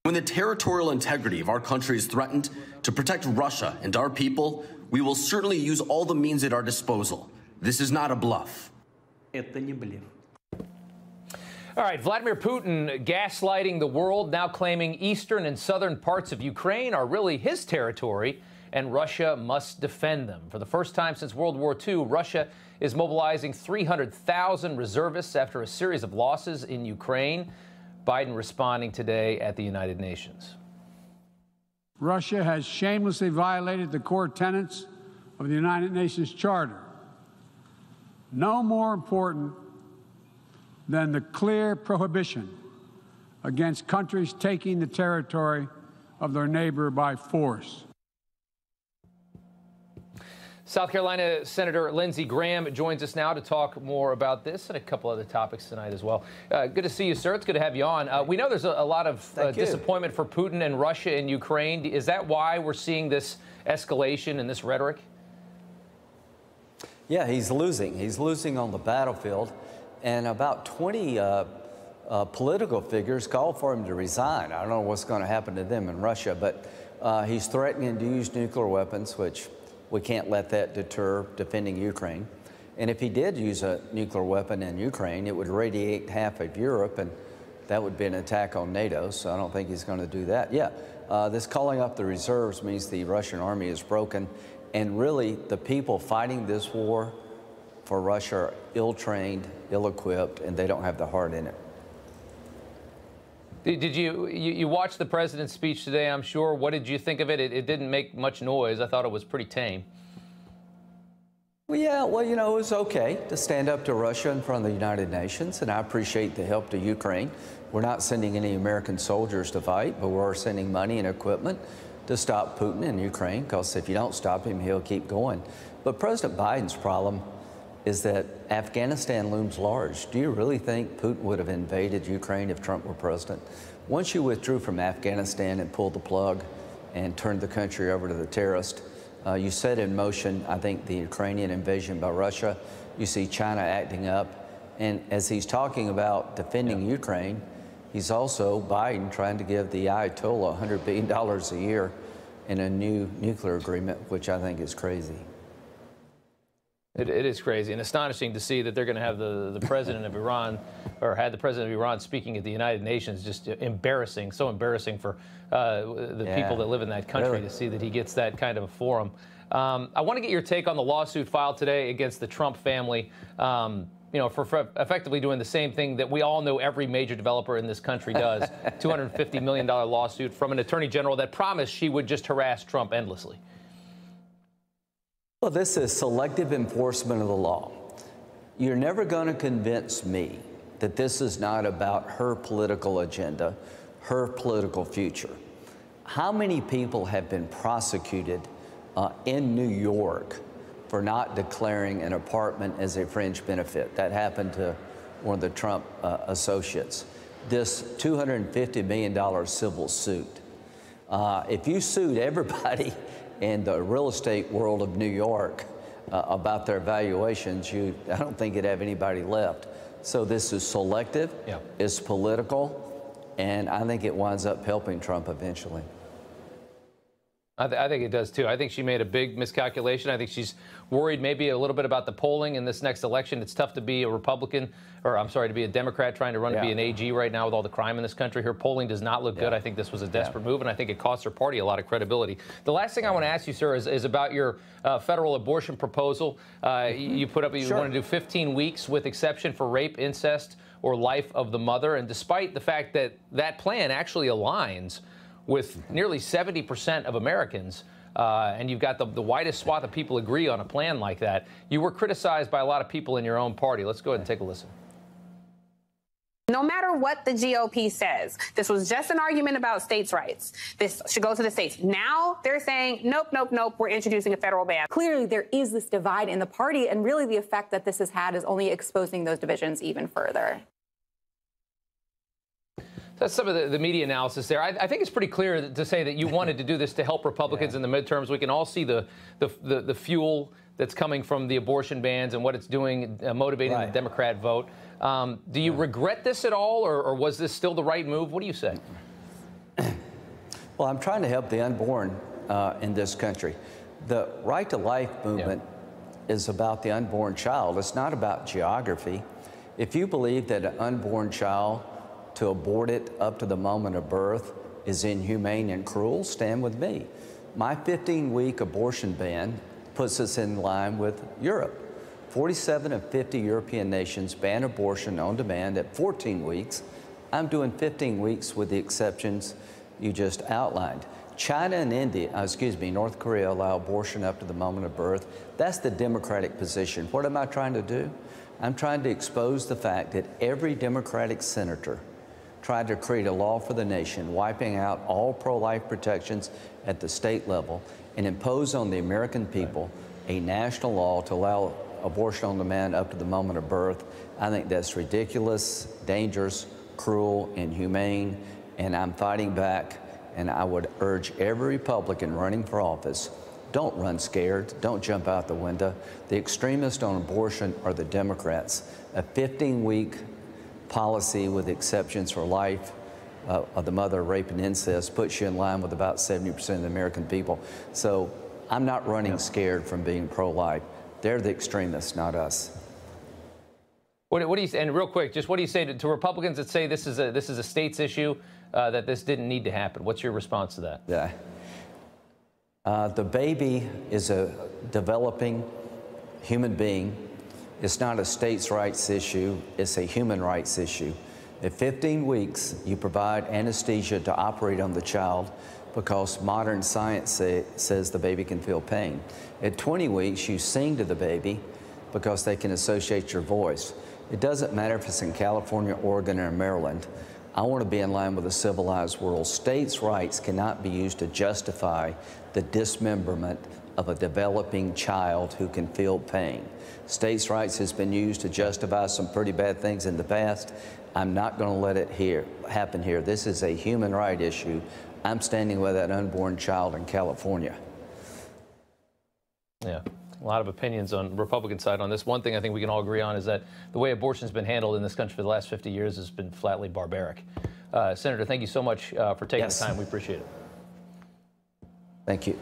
When the territorial integrity of our country is threatened, to protect Russia and our people, we will certainly use all the means at our disposal. This is not a bluff. Это не блеф. All right, Vladimir Putin gaslighting the world, now claiming eastern and southern parts of Ukraine are really his territory, and Russia must defend them. For the first time since World War II, Russia is mobilizing 300,000 reservists after a series of losses in Ukraine. Biden responding today at the United Nations. Russia has shamelessly violated the core tenets of the United Nations Charter. No more important than the clear prohibition against countries taking the territory of their neighbor by force. South Carolina Senator Lindsey Graham joins us now to talk more about this and a couple other topics tonight as well. Good to see you, sir. It's good to have you on. We know there's a lot of disappointment for Putin and Russia in Ukraine. Is that why we're seeing this escalation and this rhetoric? Yeah, he's losing. He's losing on the battlefield. And about 20 political figures called for him to resign. I don't know what's going to happen to them in Russia, but he's threatening to use nuclear weapons, which we can't let that deter defending Ukraine. And if he did use a nuclear weapon in Ukraine, it would radiate half of Europe, and that would be an attack on NATO, so I don't think he's going to do that. Yeah, this calling up the reserves means the Russian army is broken, and really the people fighting this war for Russia are ill-trained, ill-equipped, and they don't have the heart in it. Did you watched the president's speech today, I'm sure. What did you think of it? It didn't make much noise. I thought it was pretty tame. Well, yeah, well, you know, it was okay to stand up to Russia in front of the United Nations, and I appreciate the help to Ukraine. We're not sending any American soldiers to fight, but we're sending money and equipment to stop Putin in Ukraine, because if you don't stop him, he'll keep going. But President Biden's problem is that Afghanistan looms large. Do you really think Putin would have invaded Ukraine if Trump were president? Once you withdrew from Afghanistan and pulled the plug and turned the country over to the terrorists, you set in motion, I think, the Ukrainian invasion by Russia. You see China acting up. And as he's talking about defending Ukraine, he's also, Biden, trying to give the Ayatollah $100 billion a year in a new nuclear agreement, which I think is crazy. It is crazy and astonishing to see that they're going to have the president of Iran, or had the president of Iran speaking at the United Nations. Just embarrassing, so embarrassing for the people that live in that country to see that he gets that kind of a forum. I want to get your take on the lawsuit filed today against the Trump family, you know, for effectively doing the same thing that we all know every major developer in this country does. $250 million lawsuit from an attorney general that promised she would just harass Trump endlessly. Well, this is selective enforcement of the law. You're never going to convince me that this is not about her political agenda, her political future. How many people have been prosecuted in New York for not declaring an apartment as a fringe benefit? That happened to one of the Trump associates. This $250 million civil suit. If you sued everybody in the real estate world of New York about their valuations, I don't think you'd have anybody left. So this is selective, it's political, and I think it winds up helping Trump eventually. I think it does, too. I think she made a big miscalculation. I think she's worried maybe a little bit about the polling in this next election. It's tough to be a Republican, or I'm sorry, to be a Democrat trying to run to be an AG right now with all the crime in this country. Her polling does not look good. I think this was a desperate move, and I think it cost her party a lot of credibility. The last thing I want to ask you, sir, is about your federal abortion proposal. You put up, you want to do 15 weeks with exception for rape, incest, or life of the mother. And despite the fact that that plan actually aligns with nearly 70% of Americans, and you've got the widest swath of people agree on a plan like that, you were criticized by a lot of people in your own party. Let's go ahead and take a listen. No matter what the GOP says, this was just an argument about states' rights. This should go to the states. Now they're saying, nope, nope, nope, we're introducing a federal ban. Clearly, there is this divide in the party, and really the effect that this has had is only exposing those divisions even further. That's some of the media analysis there. I think it's pretty clear to say that you wanted to do this to help Republicans in the midterms. We can all see the fuel that's coming from the abortion bans and what it's doing, motivating the Democrat vote. Do you regret this at all, or was this still the right move? What do you say? Well, I'm trying to help the unborn in this country. The Right to Life movement is about the unborn child. It's not about geography. If you believe that an unborn child, to abort it up to the moment of birth, is inhumane and cruel, stand with me. My 15-week abortion ban puts us in line with Europe. 47 of 50 European nations ban abortion on demand at 14 weeks. I'm doing 15 weeks with the exceptions you just outlined. China and North Korea allow abortion up to the moment of birth. That's the Democratic position. What am I trying to do? I'm trying to expose the fact that every Democratic senator tried to create a law for the nation, wiping out all pro-life protections at the state level, and impose on the American people a national law to allow abortion on demand up to the moment of birth. I think that's ridiculous, dangerous, cruel, inhumane, and I'm fighting back. And I would urge every Republican running for office, don't run scared, don't jump out the window. The extremists on abortion are the Democrats. A 15-week policy with exceptions for life of the mother of rape and incest puts you in line with about 70% of the American people. So I'm not running scared from being pro-life. They're the extremists, not us. What do you say, and real quick, just what do you say to Republicans that say this is a states issue, that this didn't need to happen? What's your response to that? Yeah. The baby is a developing human being. It's not a states' rights issue. It's a human rights issue. At 15 weeks, you provide anesthesia to operate on the child because modern science says the baby can feel pain. At 20 weeks, you sing to the baby because they can associate your voice. It doesn't matter if it's in California, Oregon, or Maryland. I want to be in line with a civilized world. States' rights cannot be used to justify the dismemberment of a developing child who can feel pain. States' rights has been used to justify some pretty bad things in the past. I'm not going to let it happen here. This is a human right issue. I'm standing with that unborn child in California. Yeah. A lot of opinions on the Republican side on this. One thing I think we can all agree on is that the way abortion's been handled in this country for the last 50 years has been flatly barbaric. Senator, thank you so much for taking the time. We appreciate it. Thank you.